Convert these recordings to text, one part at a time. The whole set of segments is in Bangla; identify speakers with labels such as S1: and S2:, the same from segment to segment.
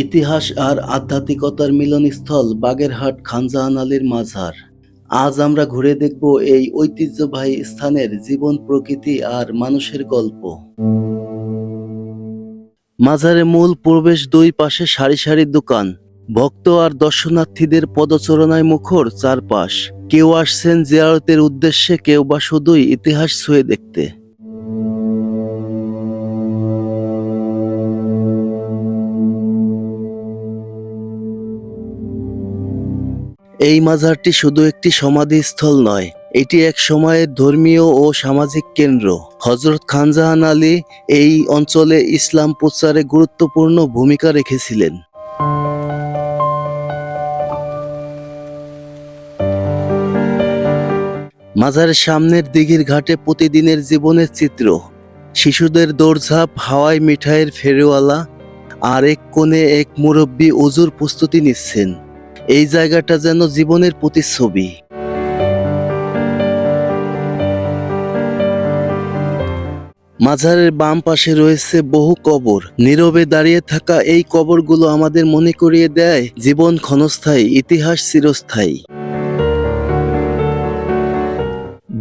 S1: ইতিহাস আর আধ্যাত্মিকতার মিলনস্থল বাগেরহাট খানজাহান আলীর মাজার। আজ আমরা ঘুরে দেখব এই ঐতিহ্যবাহী স্থানের জীবন, প্রকৃতি আর মানুষের গল্প। মাজারের মূল প্রবেশ দুই পাশে সারি সারি দোকান, ভক্ত আর দর্শনার্থীদের পদচারণায় মুখর চারপাশ। কেউ আসছেন জিয়ারতের উদ্দেশ্যে, কেউ বা শুধুই ইতিহাস ছুঁয়ে দেখতে। এই মাজারটি শুধু একটি সমাধিস্থল নয়, এটি এক সময়ের ধর্মীয় ও সামাজিক কেন্দ্র। হযরত খানজাহান আলী এই অঞ্চলে ইসলাম প্রচারে গুরুত্বপূর্ণ ভূমিকা রেখেছিলেন। মাজারের সামনের দিঘির ঘাটে প্রতিদিনের জীবনের চিত্র, শিশুদের দৌড়ঝাঁপ, হাওয়ায় মিঠাইয়ের ফেরিওয়ালা, আর এক কোণে এক মুরব্বী ওযুর প্রস্তুতি নিচ্ছেন। এই জায়গাটা যেন জীবনের প্রতিচ্ছবি। মাজারের বাম পাশে রয়েছে বহু কবর। নীরবে দাঁড়িয়ে থাকা এই কবরগুলো আমাদের মনে করিয়ে দেয় জীবন ক্ষণস্থায়ী, ইতিহাস চিরস্থায়ী।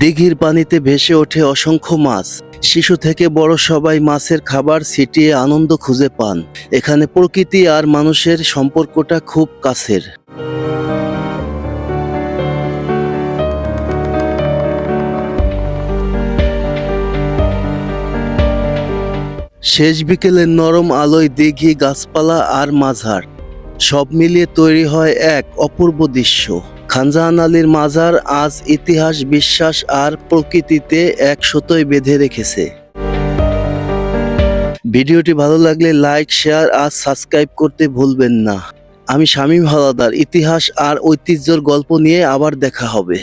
S1: দিঘির পানিতে ভেসে ওঠে অসংখ্য মাছ। শিশু থেকে বড় সবাই মাছের খাবার ছিটিয়ে আনন্দ খুঁজে পান। এখানে প্রকৃতি আর মানুষের সম্পর্কটা খুব কাছের। শেষ বিকেলের নরম আলোয় দিঘি, গাছপালা আর মাজার সব মিলিয়ে তৈরি হয় এক অপূর্ব দৃশ্য। খানজাহান আলীর মাজার আজ ইতিহাস, বিশ্বাস আর প্রকৃতিতে এক সুতোয় বেঁধে রেখেছে। ভিডিওটি ভালো লাগলে লাইক, শেয়ার আর সাবস্ক্রাইব করতে ভুলবেন না। আমি শামীম হাওলাদার। ইতিহাস আর ঐতিহ্যের গল্প নিয়ে আবার দেখা হবে।